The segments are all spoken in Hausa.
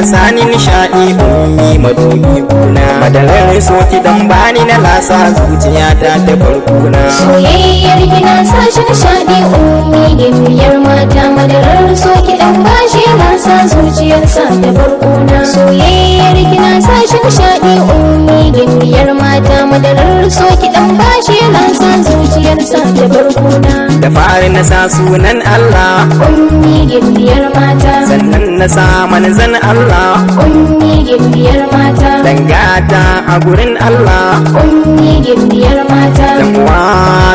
sani nishaɗi ummi madobi kuna. Madarar so ki dan bani na lasa zuciyata ta farkuna. Soyayyar kina sa shi nishaɗi ummi gimbiyar mata. Madarar so ki dan bashi yana sa zuciyarsa ta farkuna. Soyayyar kina sa shi nishaɗi ummi gimbiyar mata. Madarar so ki dan bashi yana sa zuciyarsa ta farkuna. Da fari na sa sunan Allah ummi gimbiyar mata. sannan na sa manzan Allah ummi gimbiyar mata. dangata a gurin Allah ummi gimbiyar mata. dan uwa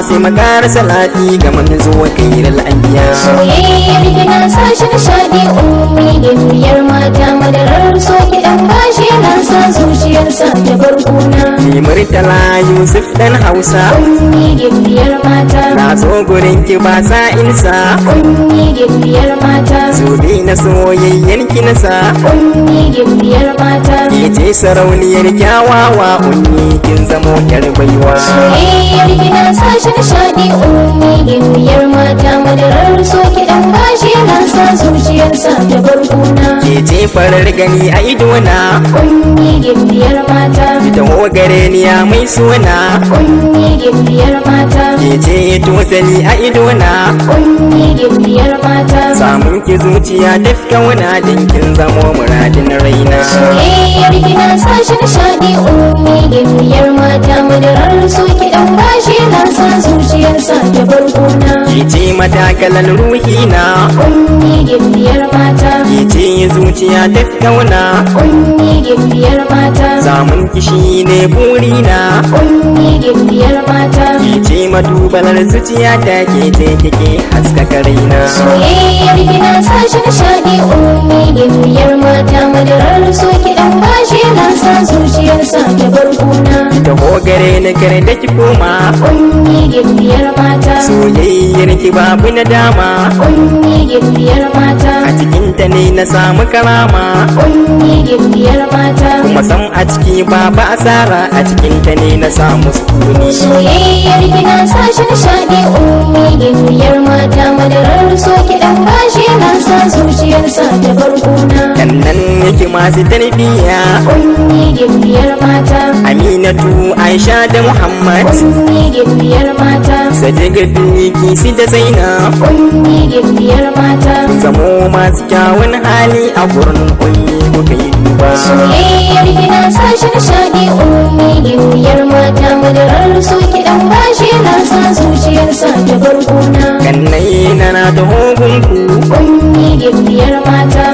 sai makar salati ga manzo kairal anbiya. Soyayyar kina sa shi nishaɗi ummi gimbiyar mata. Madarar so ki dan bashi yana sa zuciyarsa ta farkuna. Ni Murtala Yusuf dan Hausa ummi gimbiyar mata. na zo gurin ki ba sa'insa ummi gimbiyar mata. zobe na soyayyen ki nasa ummi gimbiyar mata. ke ce sarauniyar kyawawa ummi kin zamo yar baiwa. Soyayyar kina sa shi nishaɗi ummi gimbiyar mata. Madarar so ki dan bashi yana sa zuciyarsa ta farkuna. Ke ce farar gani a idona ummi gimbiyar mata. ki taho gare ni ya mai suna. ummi gimbiyar mata. Ke ce tosali a idona ummi gimbiyar mata. samun ki zuciya ta fi kauna din kin zamo muradin raina. Soyayyar kina sa shi nishaɗi ummi gimbiyar mata. Madarar so ki dan bashi yana sa zuciyarsa ta farkuna. Ke ce matakalan ruhina ummi gimbiyar mata. ke ce zuciya ta fi kauna. ummi gimbiyar mata. samun ki shine burina. ummi gimbiyar mata. Ke ce madubalar zuciya ta ke ce kike haskaka raina. Soyayyar kina sa shi nishaɗi ummi gimbiyar mata. Madarar so ki dan bashi yana sa zuciyarsa ta farkuna. Taho gare ni kare da ki koma ummi gimbiyar mata. soyayyar ki babu na dama ummi gimbiyar mata. a cikin ta ne na samu karama ummi gimbiyar mata. kuma sam a ciki babu asara a cikin ta ne na samu sukuni. Soyayyar kina sa shi nishaɗi ummi gimbiyar mata. Madarar so ki dan bashi yana sa zuciyarsa ta farkuna. Kannan yake masu tarbiyya ummi gimbiyar mata. Aminatu Aisha da Muhammad ummi gimbiyar mata. Sadiq Bilkisi da Zainab ummi gimbiyar mata. zamo masu kyawun hali a gurin ummi kuka yi duba. Soyayyar kina sa shi nishaɗi ummi gimbiyar mata. Madarar so ki dan bashi yana sa zuciyarsa ta farkuna. Kannai na ta hogunku ummi gimbiyar mata.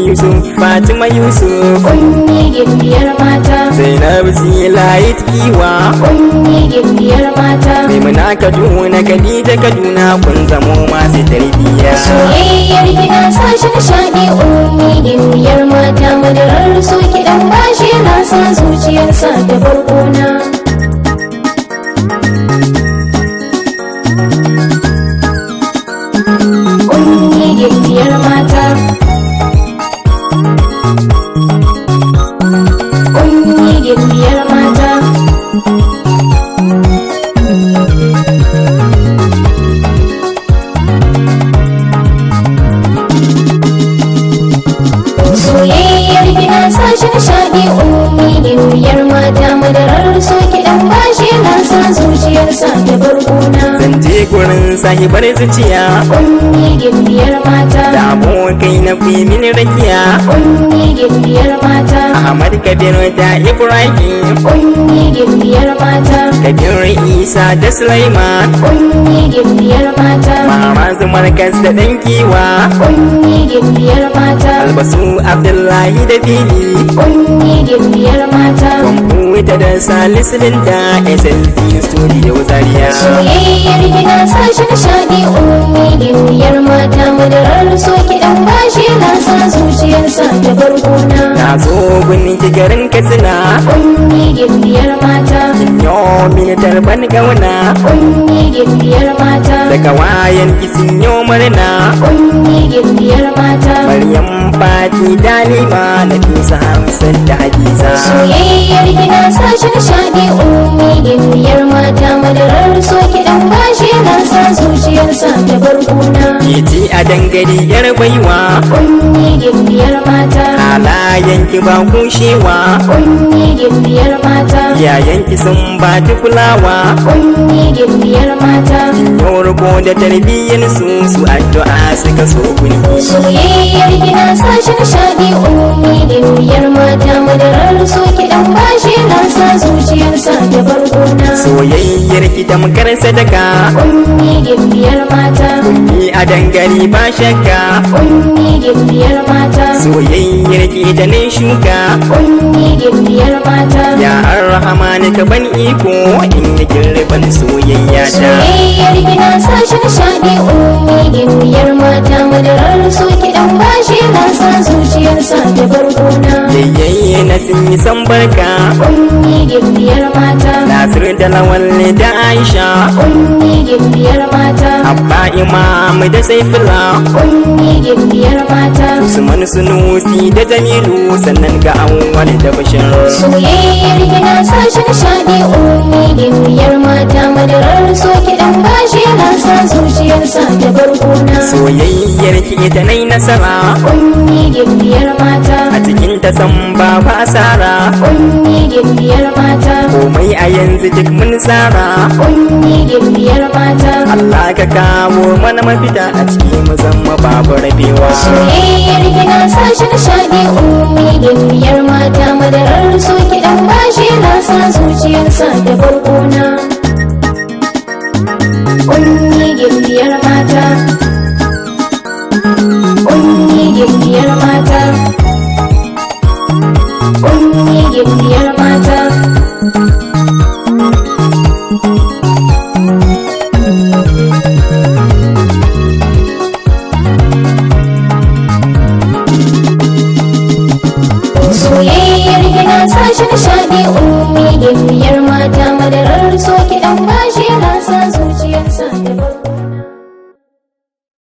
Yusuf Fatima Yusuf ummi gimbiyar mata. Zainab Zilayit Kiwa ummi gimbiyar mata. Maimuna Kaduna Khadija Kaduna kun zamo masu tarbiyya. Soyayyar kina sa shi nishaɗi ummi gimbiyar mata. Madarar so ki dan bashi yana sa zuciyarsa ta farkona. ummi gimbiyar mata. ummi gimbiyar mata. Soyayyar kina sa shi nishaɗi ummi gimbiyar mata. Madarar so ki dan bashi yana sa zuciyarsa ta farkona. Zan je gurin sahibar zuciya ummi gimbiyar mata. da abokai na kuyi mini rakiya ummi gimbiyar mata. Ahmad Kabir da Ibrahim ummi gimbiyar mata. Kabir Isa da Sulaiman ummi gimbiyar mata. Mamazu Markas da ɗan kiwa ummi gimbiyar mata. Albasu Abdullahi da Bibi ummi gimbiyar mata. Kwamfuta da Salisu da SLT Studio Zaria. Soyayyar kina sa shi nishaɗi ummi gimbiyar mata. Madarar so ki dan bashi yana sa zuciyarsa ta farkona. Na zo gunin ki garin Katsina ummi gimbiyar mata. kin yo mini tarban gauna ummi gimbiyar mata. daga wayan ki sun yo murna ummi gimbiyar mata. Maryam Fati Dalima na Nafisa Hamsat da Hadiza. Soyayyar kina sa shi nishaɗi ummi gimbiyar mata madarar so kiɗan bashi na sa zuciyarsa ta bar kuna. Kiti a dangare yar baiwa ummi gimbiyar mata halayenki ba kushewa ummi gimbiyar mata yayanki sun ba ta kulawa ummi gimbiyar mata yau riko da tarbiyyar su addu'a suka so kunki. soyayyar kina sa shi nishaɗi ummi gimbiyar mata madarar so kiɗan bashi na sa zuciyarsa ta bar kuna. Soyayyar ki tamkar sadaka ummi gimbiyar mata ummi a dangare ba shakka ummi gimbiyar mata soyayyar ki da ne shuka ummi gimbiyar mata ya arhamani ka ban iko in yi girban soyayya ta. soyayyar kina sa shi nishaɗi ummi gimbiyar mata madarar so kiɗan bashi na sa zuciyarsa ta bar kuna. Yayyaye na sun yi san barka ummi gimbiyar mata Nasir da Lawalle da Aisha ummi gimbiyar mata Abba Imam da Saifula ummi gimbiyar mata Usman Sunusi da Jamilu sannan ga Awwal da Bashir. soyayyar kina sa shi nishaɗi ummi gimbiyar mata madarar so kiɗan bashi na sa zuciyarsa ta bar kuna. Soyayyar ki ita nai nasara ummi gimbiyar mata a cikin ta san babu asara ummi gimbiyar mata komai a yanzu duk mun tsara ummi gimbiyar mata Allah ka kawo mana mafita a cikin mu zama babu rabewa. soyayyar kina sa shi nishaɗi ummi gimbiyar mata madarar so kiɗan bashi na sa zuciyarsa ta bar kuna. ummi gimbiyar mata ummi gimbiyar mata ummi gimbiyar mata soyayyar kina sa shi nishaɗi ummi gimbiyar mata madarar so kiɗan bashi na sa